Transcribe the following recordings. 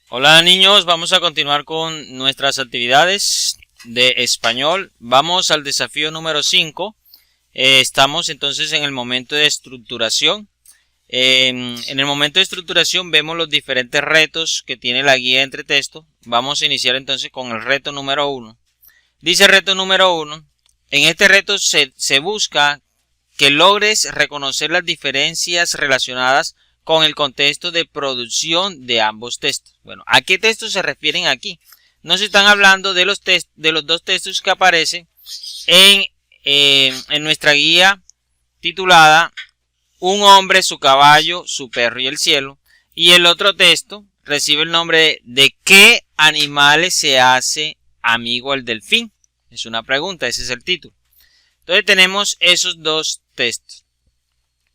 Hola niños, vamos a continuar con nuestras actividades de español. Vamos al desafío número 5. Estamos entonces en el momento de estructuración. En el momento de estructuración vemos los diferentes retos que tiene la guía entre texto. Vamos a iniciar entonces con el reto número 1. Dice reto número 1. En este reto se busca que logres reconocer las diferencias relacionadas con el contexto de producción de ambos textos. Bueno, ¿a qué textos se refieren aquí? Nos están hablando de los dos textos que aparecen en nuestra guía titulada Un hombre, su caballo, su perro y el cielo. Y el otro texto recibe el nombre de ¿qué animales se hace amigo el delfín? Es una pregunta, ese es el título. Entonces tenemos esos dos textos.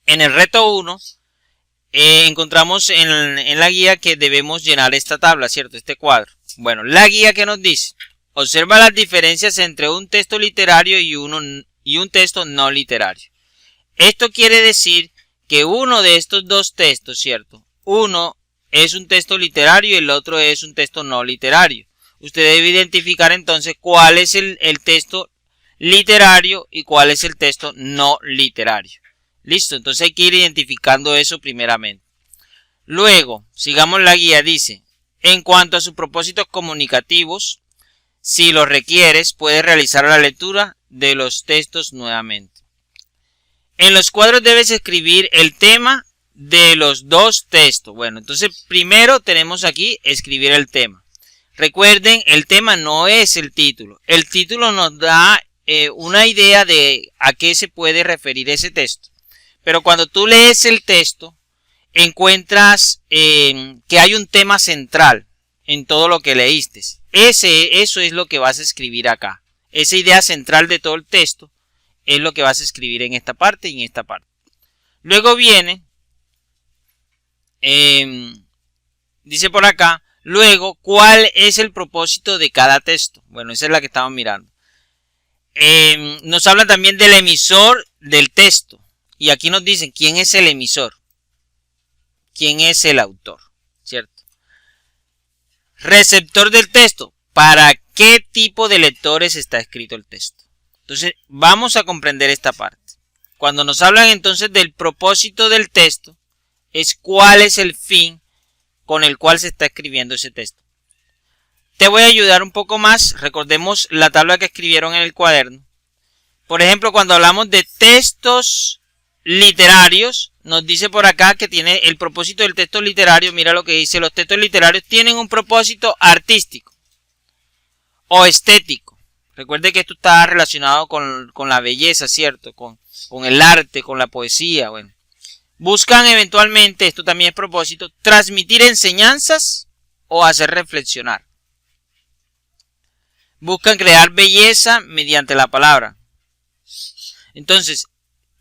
En el reto 1 encontramos en la guía que debemos llenar esta tabla, ¿cierto? Este cuadro. Bueno, la guía que nos dice, observa las diferencias entre un texto literario y un texto no literario. Esto quiere decir que uno de estos dos textos, ¿cierto? Uno es un texto literario y el otro es un texto no literario. Usted debe identificar entonces cuál es el texto literario y cuál es el texto no literario. Listo, entonces hay que ir identificando eso primeramente. Luego, sigamos la guía, dice, en cuanto a sus propósitos comunicativos, si lo requieres, puedes realizar la lectura de los textos nuevamente. En los cuadros debes escribir el tema de los dos textos. Bueno, entonces primero tenemos aquí escribir el tema. Recuerden, el tema no es el título. El título nos da una idea de a qué se puede referir ese texto. Pero cuando tú lees el texto, encuentras que hay un tema central en todo lo que leíste. Eso es lo que vas a escribir acá. Esa idea central de todo el texto es lo que vas a escribir en esta parte y en esta parte. Luego viene, dice por acá, luego, ¿cuál es el propósito de cada texto? Bueno, esa es la que estamos mirando. Nos habla también del emisor del texto. Y aquí nos dicen quién es el emisor, quién es el autor, ¿cierto? Receptor del texto, ¿para qué tipo de lectores está escrito el texto? Entonces, vamos a comprender esta parte. Cuando nos hablan entonces del propósito del texto, es cuál es el fin con el cual se está escribiendo ese texto. Te voy a ayudar un poco más. Recordemos la tabla que escribieron en el cuaderno. Por ejemplo, cuando hablamos de textos literarios, nos dice por acá que tiene el propósito del texto literario. Mira lo que dice, los textos literarios tienen un propósito artístico o estético. Recuerde que esto está relacionado con la belleza, ¿cierto? Con el arte, con la poesía. Bueno, buscan eventualmente, esto también es propósito, transmitir enseñanzas o hacer reflexionar. Buscan crear belleza mediante la palabra. Entonces,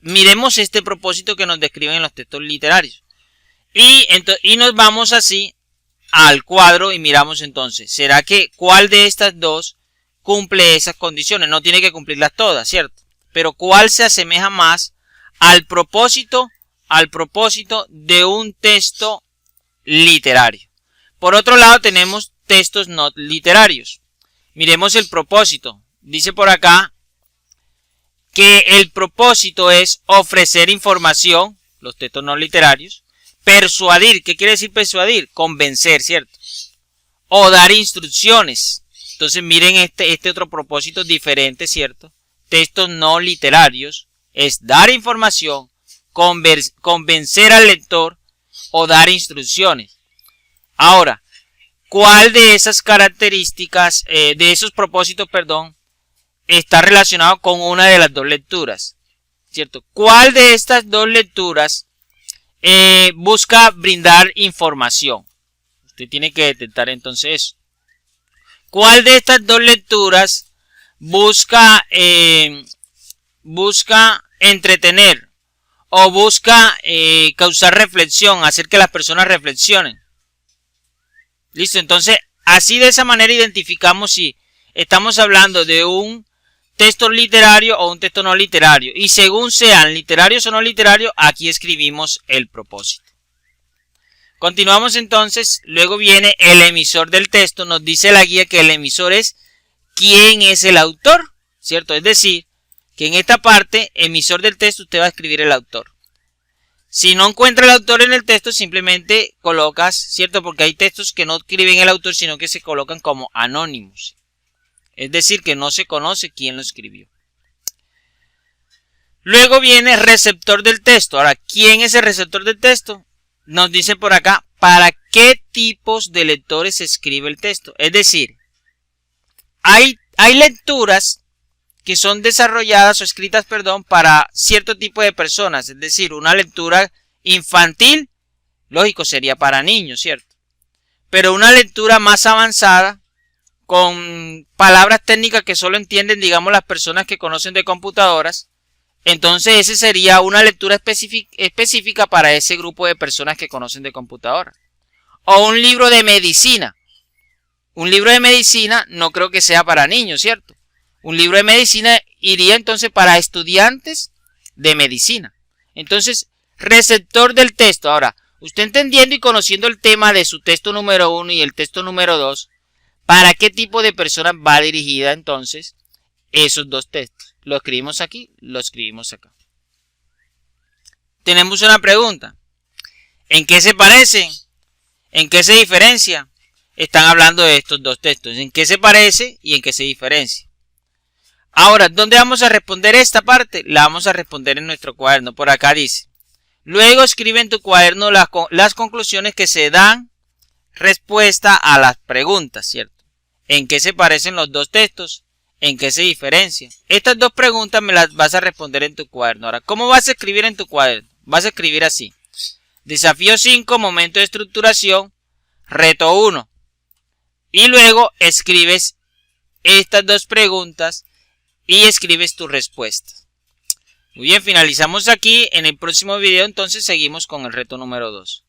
miremos este propósito que nos describen en los textos literarios. Y nos vamos así al cuadro y miramos entonces, ¿será que cuál de estas dos cumple esas condiciones? No tiene que cumplirlas todas, ¿cierto? Pero ¿cuál se asemeja más al propósito de un texto literario? Por otro lado tenemos textos no literarios. Miremos el propósito. Dice por acá que el propósito es ofrecer información, los textos no literarios, persuadir, ¿qué quiere decir persuadir? Convencer, ¿cierto? O dar instrucciones. Entonces miren este otro propósito diferente, ¿cierto? Textos no literarios es dar información, convencer al lector o dar instrucciones. Ahora, ¿cuál de esas características, de esos propósitos, está relacionado con una de las dos lecturas? ¿Cierto? ¿Cuál de estas dos lecturas busca brindar información? Usted tiene que detectar entonces eso. ¿Cuál de estas dos lecturas busca entretener o busca causar reflexión, hacer que las personas reflexionen? Listo, entonces así de esa manera identificamos si estamos hablando de un texto literario o un texto no literario. Y según sean literarios o no literarios, aquí escribimos el propósito. Continuamos entonces, luego viene el emisor del texto, nos dice la guía que el emisor es quién es el autor, ¿cierto? Es decir, que en esta parte, emisor del texto, usted va a escribir el autor. Si no encuentra el autor en el texto, simplemente colocas, ¿cierto? Porque hay textos que no escriben el autor, sino que se colocan como anónimos. Es decir, que no se conoce quién lo escribió. Luego viene receptor del texto. Ahora, ¿quién es el receptor del texto? Nos dice por acá, ¿para qué tipos de lectores se escribe el texto? Es decir, hay lecturas que son desarrolladas o escritas, para cierto tipo de personas. Es decir, una lectura infantil, lógico, sería para niños, ¿cierto? Pero una lectura más avanzada, con palabras técnicas que solo entienden, digamos, las personas que conocen de computadoras, entonces ese sería una lectura específica para ese grupo de personas que conocen de computadoras. O un libro de medicina. Un libro de medicina no creo que sea para niños, ¿cierto? Un libro de medicina iría entonces para estudiantes de medicina. Entonces, receptor del texto. Ahora, usted entendiendo y conociendo el tema de su texto número 1 y el texto número 2, ¿para qué tipo de personas va dirigida entonces esos dos textos? Lo escribimos aquí, lo escribimos acá. Tenemos una pregunta. ¿En qué se parecen? ¿En qué se diferencia? Están hablando de estos dos textos. ¿En qué se parece y en qué se diferencia? Ahora, ¿dónde vamos a responder esta parte? La vamos a responder en nuestro cuaderno. Por acá dice. Luego escribe en tu cuaderno las conclusiones que se dan respuesta a las preguntas, ¿cierto? ¿En qué se parecen los dos textos? ¿En qué se diferencian? Estas dos preguntas me las vas a responder en tu cuaderno. Ahora, ¿cómo vas a escribir en tu cuaderno? Vas a escribir así. Desafío 5, momento de estructuración, reto 1. Y luego escribes estas dos preguntas y escribes tu respuesta. Muy bien, finalizamos aquí. En el próximo video entonces seguimos con el reto número 2.